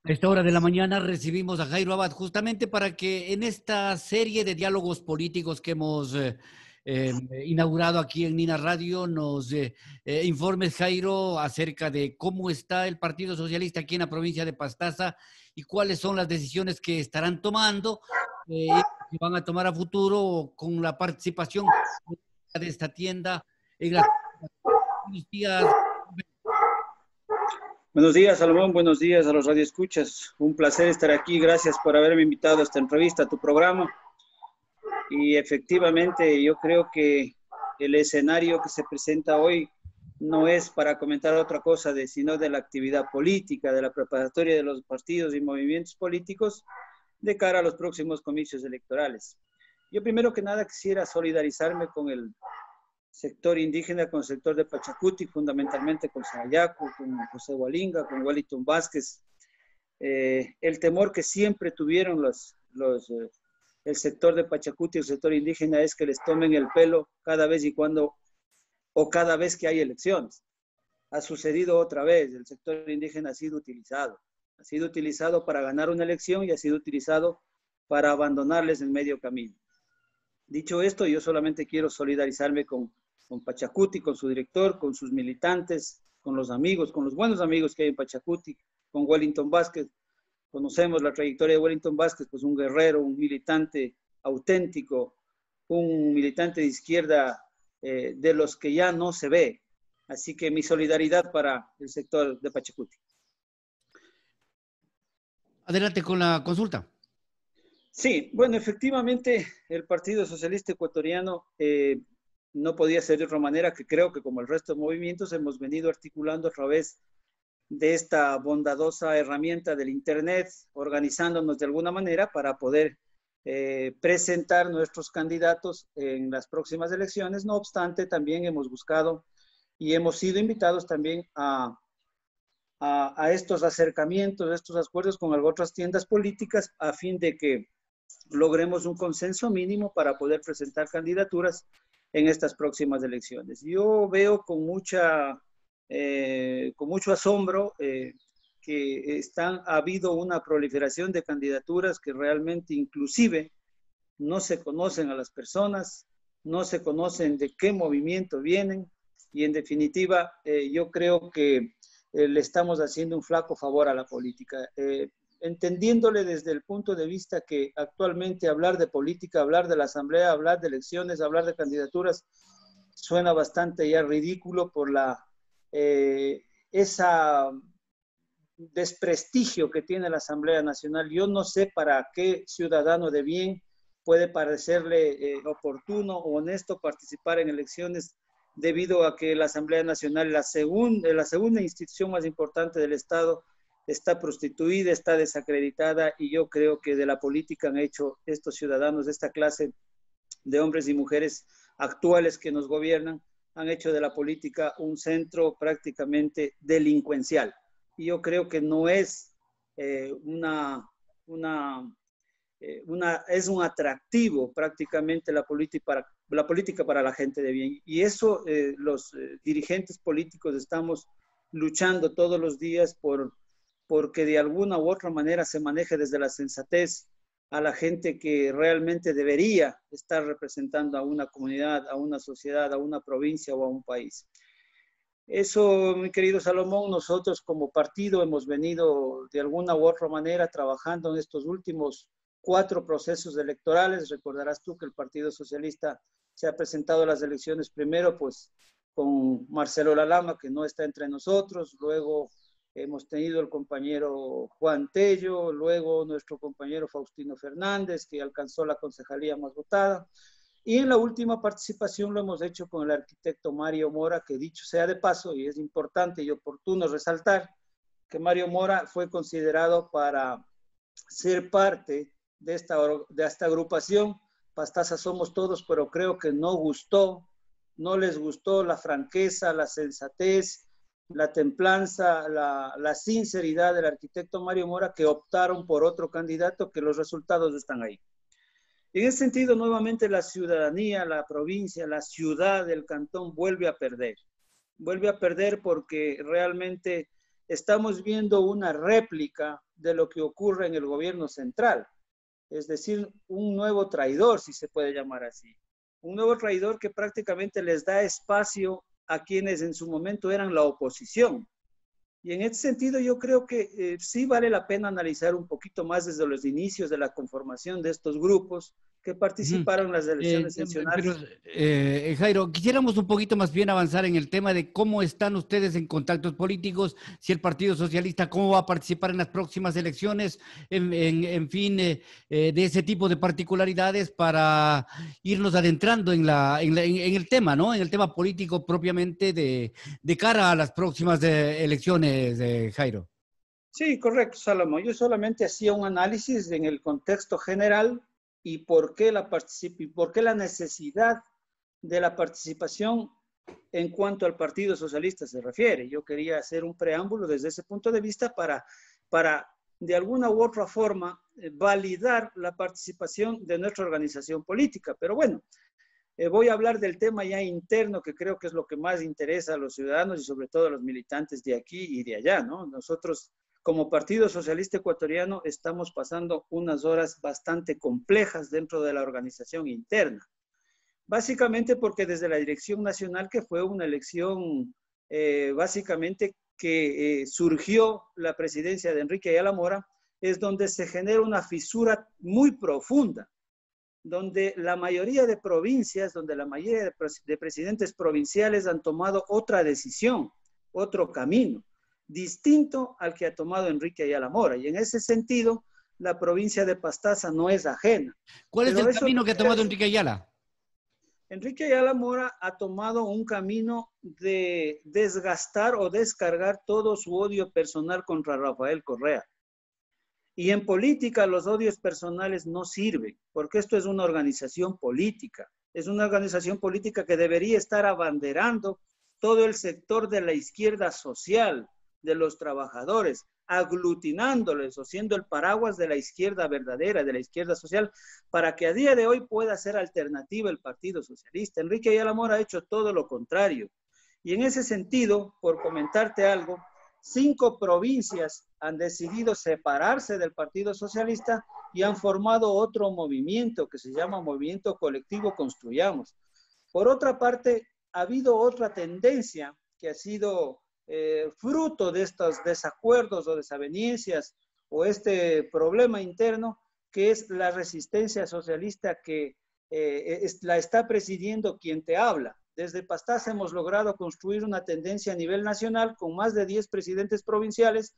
A esta hora de la mañana recibimos a Jairo Abad justamente para que en esta serie de diálogos políticos que hemos eh, inaugurado aquí en Nina Radio nos informes, Jairo, acerca de cómo está el Partido Socialista aquí en la provincia de Pastaza y cuáles son las decisiones que estarán tomando que van a tomar a futuro con la participación de esta tienda en las... Buenos días. Buenos días, Salomón. Buenos días a los radioescuchas. Un placer estar aquí. Gracias por haberme invitado a esta entrevista, a tu programa. Y efectivamente, yo creo que el escenario que se presenta hoy no es para comentar otra cosa, sino de la actividad política, de la preparatoria de los partidos y movimientos políticos de cara a los próximos comicios electorales. Yo primero que nada quisiera solidarizarme con el sector indígena, con el sector de Pachacuti, fundamentalmente con Sayaco, con José Hualinga, con Wellington Vázquez. El temor que siempre tuvieron el sector de Pachacuti, el sector indígena, es que les tomen el pelo cada vez y cuando, o cada vez que hay elecciones. Ha sucedido otra vez, el sector indígena ha sido utilizado para ganar una elección y ha sido utilizado para abandonarles en medio camino. Dicho esto, yo solamente quiero solidarizarme con Pachacuti, con su director, con sus militantes, con los amigos, con los buenos amigos que hay en Pachacuti, con Wellington Vázquez. Conocemos la trayectoria de Wellington Vázquez, pues un guerrero, un militante auténtico, un militante de izquierda de los que ya no se ve. Así que mi solidaridad para el sector de Pachacuti. Adelante con la consulta. Sí, bueno, efectivamente el Partido Socialista Ecuatoriano no podía ser de otra manera, que creo que como el resto de movimientos hemos venido articulando a través de esta bondadosa herramienta del Internet, organizándonos de alguna manera para poder presentar nuestros candidatos en las próximas elecciones. No obstante, también hemos buscado y hemos sido invitados también a estos acercamientos, a estos acuerdos con otras tiendas políticas a fin de que logremos un consenso mínimo para poder presentar candidaturas en estas próximas elecciones. Yo veo con mucho asombro que ha habido una proliferación de candidaturas que realmente inclusive no se conocen a las personas, no se conocen de qué movimiento vienen y en definitiva yo creo que le estamos haciendo un flaco favor a la política. Entendiéndole desde el punto de vista que actualmente hablar de política, hablar de la asamblea, hablar de elecciones, hablar de candidaturas, suena bastante ya ridículo por esa desprestigio que tiene la Asamblea Nacional. Yo no sé para qué ciudadano de bien puede parecerle oportuno o honesto participar en elecciones debido a que la Asamblea Nacional, la segunda institución más importante del Estado, está prostituida, está desacreditada y yo creo que de la política han hecho estos ciudadanos de esta clase de hombres y mujeres actuales que nos gobiernan, han hecho de la política un centro prácticamente delincuencial. Y yo creo que no es es un atractivo prácticamente la política para la gente de bien. Y eso los dirigentes políticos estamos luchando todos los días porque de alguna u otra manera se maneje desde la sensatez a la gente que realmente debería estar representando a una comunidad, a una sociedad, a una provincia o a un país. Eso, mi querido Salomón, nosotros como partido hemos venido de alguna u otra manera trabajando en estos últimos 4 procesos electorales. Recordarás tú que el Partido Socialista se ha presentado a las elecciones primero pues con Marcelo Lalama, que no está entre nosotros, luego hemos tenido el compañero Juan Tello, luego nuestro compañero Faustino Fernández, que alcanzó la concejalía más votada. Y en la última participación lo hemos hecho con el arquitecto Mario Mora, que dicho sea de paso, y es importante y oportuno resaltar, que Mario Mora fue considerado para ser parte de esta agrupación. Pastaza somos todos, pero creo que no les gustó la franqueza, la sensatez, la templanza, la sinceridad del arquitecto Mario Mora, que optaron por otro candidato, que los resultados están ahí. En ese sentido, nuevamente la ciudadanía, la provincia, la ciudad del cantón vuelve a perder. Vuelve a perder porque realmente estamos viendo una réplica de lo que ocurre en el gobierno central, es decir, un nuevo traidor, si se puede llamar así. Un nuevo traidor que prácticamente les da espacio a quienes en su momento eran la oposición. Y en ese sentido yo creo que sí vale la pena analizar un poquito más desde los inicios de la conformación de estos grupos que Ujú. participaron en las elecciones Pero, seccionales. Jairo, quisiéramos un poquito más bien avanzar en el tema de cómo están ustedes en contactos políticos, si el Partido Socialista, cómo va a participar en las próximas elecciones, en fin, de ese tipo de particularidades para irnos adentrando en el tema, ¿no? En el tema político propiamente de cara a las próximas elecciones, Jairo. Sí, correcto, Salomón. Yo solamente hacía un análisis en el contexto general y por qué la necesidad de la participación en cuanto al Partido Socialista se refiere. Yo quería hacer un preámbulo desde ese punto de vista para de alguna u otra forma, validar la participación de nuestra organización política. Pero bueno, voy a hablar del tema ya interno, que creo que es lo que más interesa a los ciudadanos y sobre todo a los militantes de aquí y de allá, ¿no? Nosotros, como Partido Socialista Ecuatoriano, estamos pasando unas horas bastante complejas dentro de la organización interna. Básicamente porque desde la dirección nacional, que fue una elección básicamente que surgió la presidencia de Enrique Ayala Mora, es donde se genera una fisura muy profunda, donde la mayoría de provincias, donde la mayoría de presidentes provinciales han tomado otra decisión, otro camino, distinto al que ha tomado Enrique Ayala Mora. Y en ese sentido, la provincia de Pastaza no es ajena. ¿Cuál es Pero el eso no camino que ha quiere tomado decir. Enrique Ayala? Enrique Ayala Mora ha tomado un camino de desgastar o descargar todo su odio personal contra Rafael Correa. Y en política los odios personales no sirven, porque esto es una organización política. Es una organización política que debería estar abanderando todo el sector de la izquierda social, de los trabajadores, aglutinándoles o siendo el paraguas de la izquierda verdadera, de la izquierda social, para que a día de hoy pueda ser alternativa el Partido Socialista. Enrique Ayala Mora ha hecho todo lo contrario. Y en ese sentido, por comentarte algo, 5 provincias han decidido separarse del Partido Socialista y han formado otro movimiento que se llama Movimiento Colectivo Construyamos. Por otra parte, ha habido otra tendencia que ha sido fruto de estos desacuerdos o desavenencias o este problema interno, que es la resistencia socialista que la está presidiendo quien te habla. Desde Pastaza hemos logrado construir una tendencia a nivel nacional con más de 10 presidentes provinciales,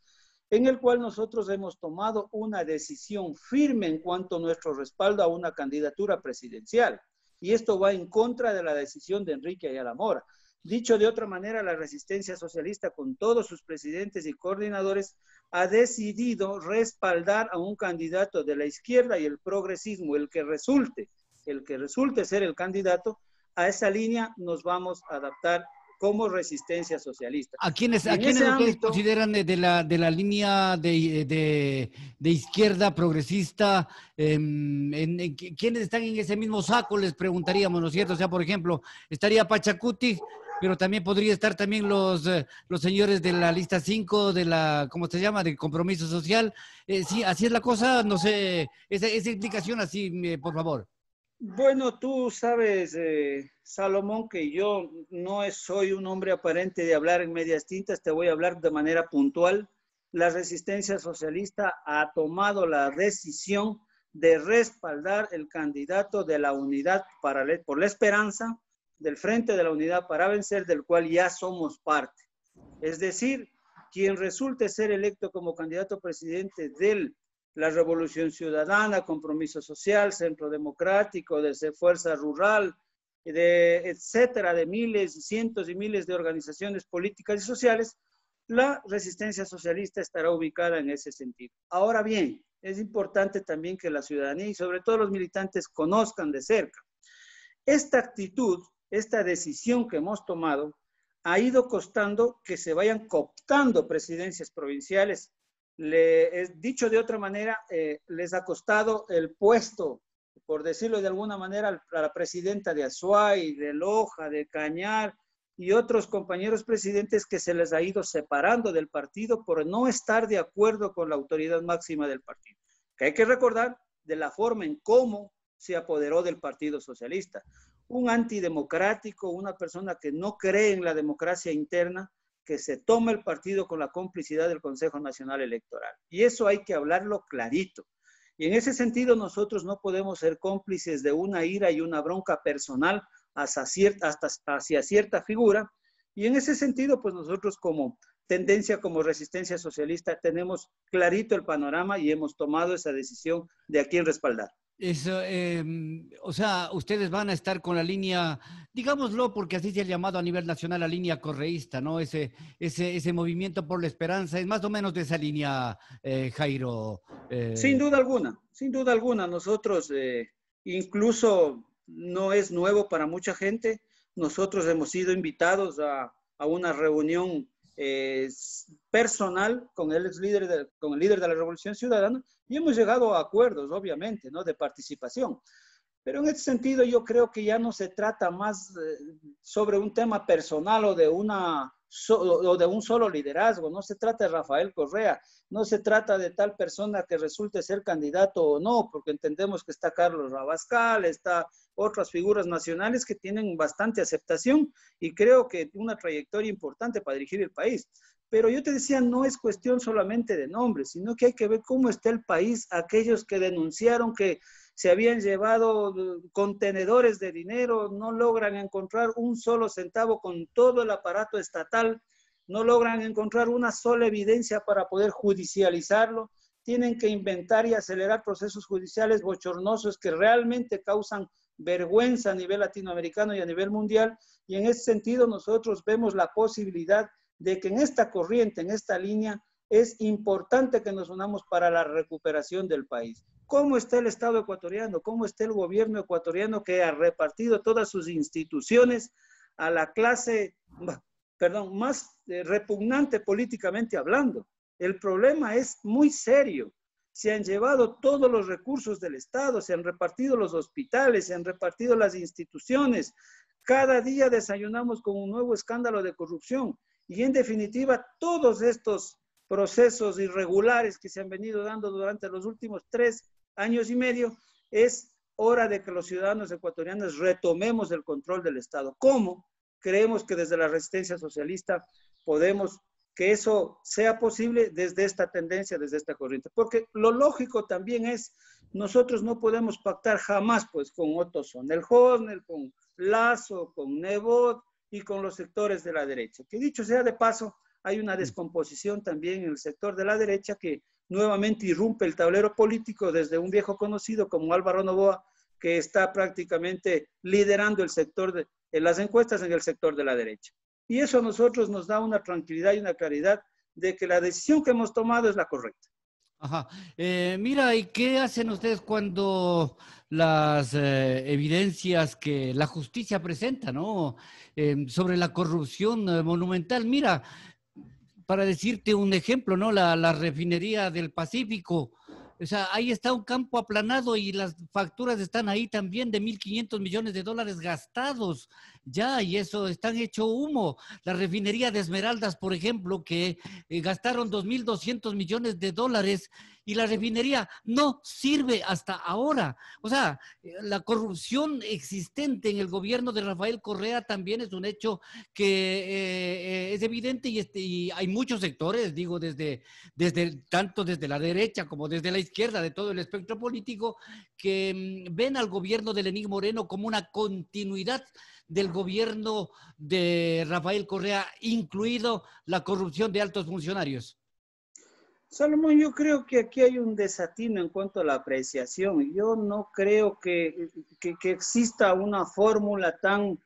en el cual nosotros hemos tomado una decisión firme en cuanto a nuestro respaldo a una candidatura presidencial. Y esto va en contra de la decisión de Enrique Ayala Mora. Dicho de otra manera, la resistencia socialista, con todos sus presidentes y coordinadores, ha decidido respaldar a un candidato de la izquierda y el progresismo, el que resulte ser el candidato. A esa línea nos vamos a adaptar como resistencia socialista. Y A en quiénes ese ustedes ámbito, consideran de la línea de izquierda progresista? ¿Quiénes están en ese mismo saco? Les preguntaríamos, ¿no es cierto? O sea, por ejemplo, estaría Pachacuti, pero también podría estar también los señores de la lista 5 de la, ¿cómo se llama? De compromiso social. Sí, así es la cosa, no sé, esa explicación así, por favor. bueno, tú sabes, Salomón, que yo no soy un hombre aparente de hablar en medias tintas, te voy a hablar de manera puntual. La resistencia socialista ha tomado la decisión de respaldar el candidato de la unidad por la esperanza, del Frente de la Unidad para Vencer, del cual ya somos parte. Es decir, quien resulte ser electo como candidato presidente de la Revolución Ciudadana, Compromiso Social, Centro Democrático, de Fuerza Rural, etcétera, de miles, cientos y miles de organizaciones políticas y sociales, la resistencia socialista estará ubicada en ese sentido. Ahora bien, es importante también que la ciudadanía y sobre todo los militantes conozcan de cerca. Esta actitud, esta decisión que hemos tomado, ha ido costando que se vayan cooptando presidencias provinciales. Dicho de otra manera, les ha costado el puesto, por decirlo de alguna manera, a la presidenta de Azuay, de Loja, de Cañar, y otros compañeros presidentes que se les ha ido separando del partido por no estar de acuerdo con la autoridad máxima del partido. Que hay que recordar de la forma en cómo se apoderó del Partido Socialista. Un antidemocrático, una persona que no cree en la democracia interna, que se toma el partido con la complicidad del Consejo Nacional Electoral. Y eso hay que hablarlo clarito. Y en ese sentido nosotros no podemos ser cómplices de una ira y una bronca personal hacia cierta figura. Y en ese sentido, pues nosotros como tendencia, como resistencia socialista, tenemos clarito el panorama y hemos tomado esa decisión de a quién respaldar. Eso, o sea, ustedes van a estar con la línea, digámoslo, porque así se ha llamado a nivel nacional la línea correísta, ¿no? Ese movimiento por la esperanza, es más o menos de esa línea, Jairo. Sin duda alguna, sin duda alguna. Nosotros, incluso no es nuevo para mucha gente, nosotros hemos sido invitados a una reunión personal con el con el líder de la Revolución Ciudadana y hemos llegado a acuerdos, obviamente, ¿no? De participación. Pero en este sentido yo creo que ya no se trata más sobre un tema personal o de un solo liderazgo. No se trata de Rafael Correa, no se trata de tal persona que resulte ser candidato o no, porque entendemos que está Carlos Rabascal, está otras figuras nacionales que tienen bastante aceptación y creo que una trayectoria importante para dirigir el país. Pero yo te decía, no es cuestión solamente de nombres, sino que hay que ver cómo está el país, aquellos que denunciaron que se habían llevado contenedores de dinero, no logran encontrar un solo centavo con todo el aparato estatal, no logran encontrar una sola evidencia para poder judicializarlo, tienen que inventar y acelerar procesos judiciales bochornosos que realmente causan vergüenza a nivel latinoamericano y a nivel mundial, y en ese sentido nosotros vemos la posibilidad de que en esta corriente, en esta línea, es importante que nos unamos para la recuperación del país. ¿Cómo está el Estado ecuatoriano? ¿Cómo está el gobierno ecuatoriano que ha repartido todas sus instituciones a la clase, más repugnante políticamente hablando? El problema es muy serio. Se han llevado todos los recursos del Estado, se han repartido los hospitales, se han repartido las instituciones. Cada día desayunamos con un nuevo escándalo de corrupción. Y en definitiva, todos estos procesos irregulares que se han venido dando durante los últimos 3 años y medio, es hora de que los ciudadanos ecuatorianos retomemos el control del Estado. ¿Cómo? Creemos que desde la resistencia socialista podemos que eso sea posible desde esta tendencia, desde esta corriente. Porque lo lógico también es, nosotros no podemos pactar jamás pues con Otto Sonnenhorner, con Lasso, con Nebot y con los sectores de la derecha. Que dicho sea de paso, hay una descomposición también en el sector de la derecha que nuevamente irrumpe el tablero político desde un viejo conocido como Álvaro Noboa, que está prácticamente liderando el sector en las encuestas en el sector de la derecha. Y eso a nosotros nos da una tranquilidad y una claridad de que la decisión que hemos tomado es la correcta. Ajá. Mira, ¿y qué hacen ustedes cuando las evidencias que la justicia presenta, ¿no? Sobre la corrupción monumental. Mira, para decirte un ejemplo, ¿no? La refinería del Pacífico. O sea, ahí está un campo aplanado y las facturas están ahí también de 1.500 millones de dólares gastados ya, y eso están hecho humo. La refinería de Esmeraldas, por ejemplo, que gastaron 2.200 millones de dólares y la refinería no sirve hasta ahora. O sea, la corrupción existente en el gobierno de Rafael Correa también es un hecho que es evidente y hay muchos sectores, digo, tanto desde la derecha como desde la izquierda, de todo el espectro político, que ven al gobierno de Lenín Moreno como una continuidad del gobierno de Rafael Correa, incluido la corrupción de altos funcionarios. Salomón, yo creo que aquí hay un desatino en cuanto a la apreciación. Yo no creo que exista una fórmula tan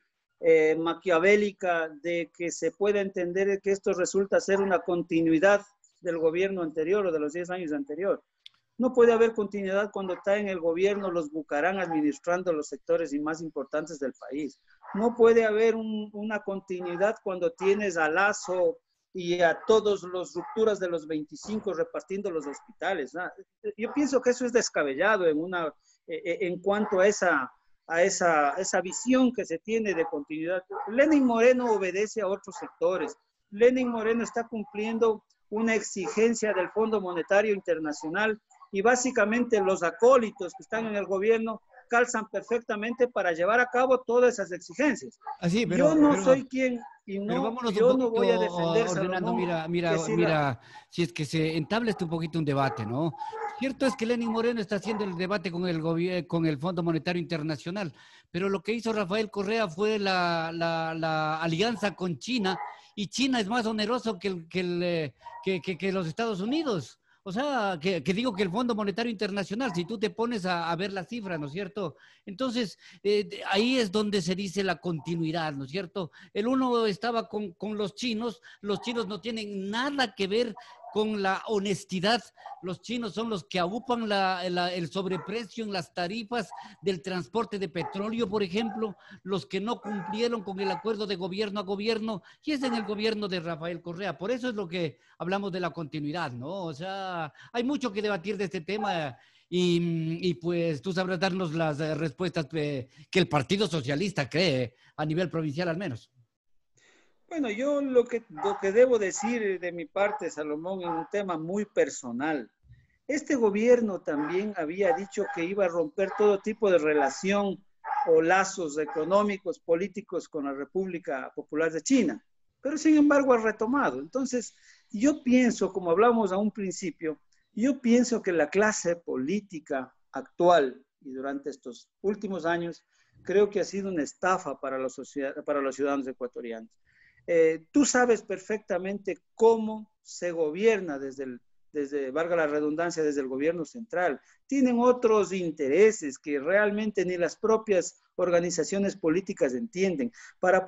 maquiavélica de que se pueda entender que esto resulta ser una continuidad del gobierno anterior o de los 10 años anteriores. No puede haber continuidad cuando está en el gobierno los Bucarán administrando los sectores más importantes del país. No puede haber una continuidad cuando tienes a Lasso y a todos los rupturas de los 25 repartiendo los hospitales, ¿no? Yo pienso que eso es descabellado en cuanto a esa visión que se tiene de continuidad. Lenin Moreno obedece a otros sectores. Lenin Moreno está cumpliendo una exigencia del Fondo Monetario Internacional y básicamente los acólitos que están en el gobierno calzan perfectamente para llevar a cabo todas esas exigencias. Así, Yo no soy quien y pero no, vámonos un yo no poquito voy a defender, ordenando, Salomón, mira, que si la... si es que se entablea un poquito un debate, ¿no? Cierto es que Lenin Moreno está haciendo el debate con con el Fondo Monetario Internacional, pero lo que hizo Rafael Correa fue la alianza con China, y China es más oneroso que los Estados Unidos. O sea, que digo que el Fondo Monetario Internacional, si tú te pones a ver la cifra, ¿no es cierto? Entonces, ahí es donde se dice la continuidad, ¿no es cierto? El uno estaba con los chinos no tienen nada que ver con la honestidad. Los chinos son los que agupan el sobreprecio en las tarifas del transporte de petróleo, por ejemplo, los que no cumplieron con el acuerdo de gobierno a gobierno, y es en el gobierno de Rafael Correa. Por eso es lo que hablamos de la continuidad, ¿no? O sea, hay mucho que debatir de este tema. Y pues tú sabrás darnos las respuestas que el Partido Socialista cree a nivel provincial al menos. Bueno, yo lo que debo decir de mi parte, Salomón, es un tema muy personal. Este gobierno también había dicho que iba a romper todo tipo de relación o lazos económicos, políticos con la República Popular de China, pero sin embargo ha retomado. Entonces, yo pienso, como hablamos a un principio, yo pienso que la clase política actual y durante estos últimos años, creo que ha sido una estafa para para los ciudadanos ecuatorianos. Tú sabes perfectamente cómo se gobierna valga la redundancia, desde el gobierno central. Tienen otros intereses que realmente ni las propias organizaciones políticas entienden. Para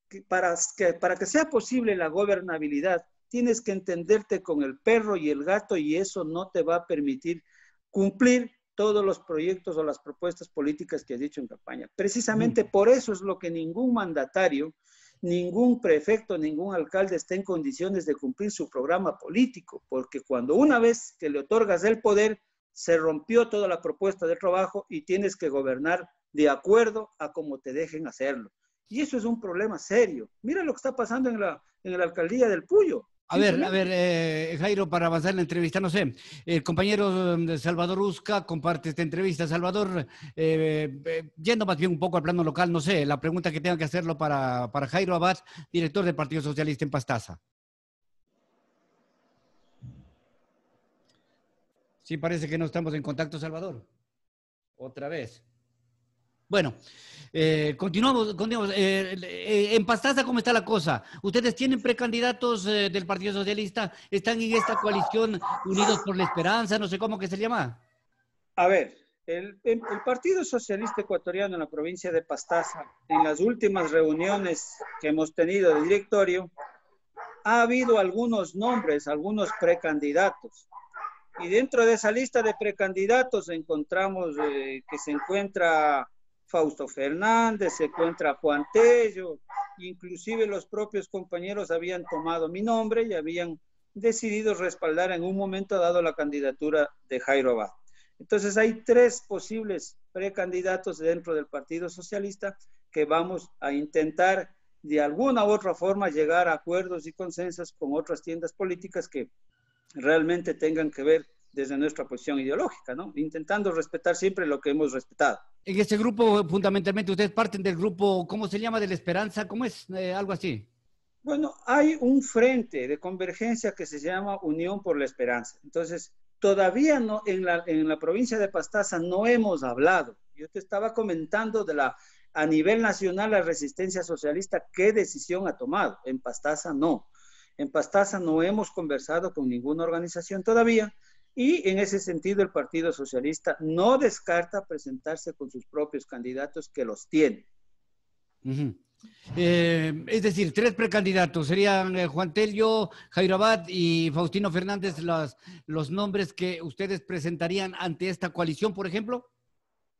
que sea posible la gobernabilidad, tienes que entenderte con el perro y el gato, y eso no te va a permitir cumplir todos los proyectos o las propuestas políticas que has dicho en campaña. Precisamente por eso es lo que ningún mandatario, ningún prefecto, ningún alcalde está en condiciones de cumplir su programa político, porque cuando una vez que le otorgas el poder, se rompió toda la propuesta de trabajo y tienes que gobernar de acuerdo a cómo te dejen hacerlo. Y eso es un problema serio. Mira lo que está pasando en la alcaldía del Puyo. A ver, Jairo, para avanzar en la entrevista, no sé, el compañero Salvador Usca comparte esta entrevista. Salvador, yendo más bien un poco al plano local, no sé, la pregunta que tenga que hacerlo para Jairo Abad, director del Partido Socialista en Pastaza. Sí, parece que no estamos en contacto, Salvador. Otra vez. Bueno, continuamos. En Pastaza, ¿cómo está la cosa? ¿Ustedes tienen precandidatos del Partido Socialista? ¿Están en esta coalición Unidos por la Esperanza? No sé cómo que se llama. A ver, el Partido Socialista Ecuatoriano en la provincia de Pastaza, en las últimas reuniones que hemos tenido de directorio, ha habido algunos nombres, algunos precandidatos. Y dentro de esa lista de precandidatos encontramos que se encuentra Fausto Fernández, se encuentra Juan Tello, inclusive los propios compañeros habían tomado mi nombre y habían decidido respaldar en un momento dado la candidatura de Jairo Abad. Entonces hay 3 posibles precandidatos dentro del Partido Socialista que vamos a intentar de alguna u otra forma llegar a acuerdos y consensos con otras tiendas políticas que realmente tengan que ver desde nuestra posición ideológica, ¿no? Intentando respetar siempre lo que hemos respetado. En este grupo, fundamentalmente, ustedes parten del grupo, ¿cómo se llama? ¿De la Esperanza? ¿Cómo es? Algo así. Bueno, hay un frente de convergencia que se llama Unión por la Esperanza. Entonces, todavía no, en la provincia de Pastaza no hemos hablado. Yo te estaba comentando a nivel nacional, la resistencia socialista, qué decisión ha tomado. En Pastaza no. En Pastaza no hemos conversado con ninguna organización todavía, y en ese sentido el Partido Socialista no descarta presentarse con sus propios candidatos, que los tiene. Es decir, 3 precandidatos, serían Juan Tello, Jairo Abad y Faustino Fernández los nombres que ustedes presentarían ante esta coalición, por ejemplo.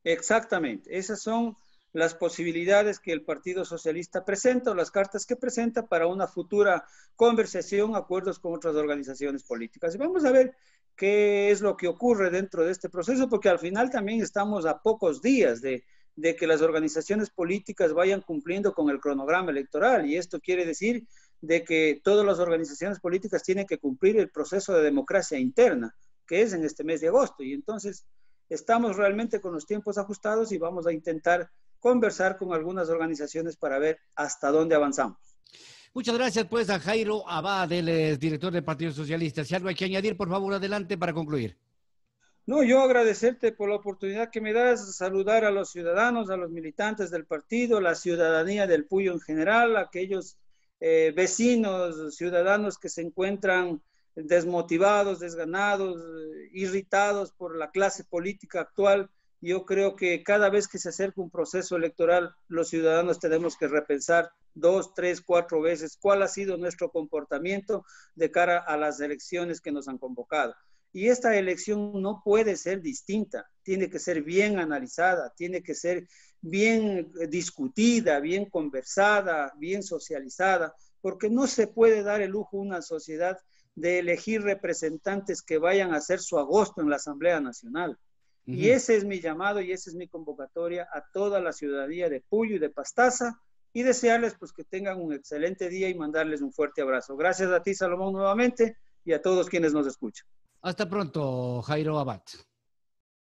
Exactamente, esas son las posibilidades que el Partido Socialista presenta, o las cartas que presenta para una futura conversación, acuerdos con otras organizaciones políticas. Y vamos a ver qué es lo que ocurre dentro de este proceso, porque al final también estamos a pocos días de de que las organizaciones políticas vayan cumpliendo con el cronograma electoral. Y esto quiere decir de que todas las organizaciones políticas tienen que cumplir el proceso de democracia interna, que es en este mes de agosto. Y entonces estamos realmente con los tiempos ajustados y vamos a intentar conversar con algunas organizaciones para ver hasta dónde avanzamos. Muchas gracias pues a Jairo Abad, él es director del Partido Socialista. Si algo hay que añadir, por favor, adelante para concluir. No, yo agradecerte por la oportunidad que me das, saludar a los ciudadanos, a los militantes del partido, la ciudadanía del Puyo en general, aquellos vecinos, ciudadanos que se encuentran desmotivados, desganados, irritados por la clase política actual. Yo creo que cada vez que se acerca un proceso electoral, los ciudadanos tenemos que repensar 2, 3, 4 veces cuál ha sido nuestro comportamiento de cara a las elecciones que nos han convocado. Y esta elección no puede ser distinta, tiene que ser bien analizada, tiene que ser bien discutida, bien conversada, bien socializada, porque no se puede dar el lujo a una sociedad de elegir representantes que vayan a hacer su agosto en la Asamblea Nacional. Y ese es mi llamado y esa es mi convocatoria a toda la ciudadanía de Puyo y de Pastaza y desearles pues que tengan un excelente día y mandarles un fuerte abrazo. Gracias a ti, Salomón, nuevamente y a todos quienes nos escuchan. Hasta pronto, Jairo Abad.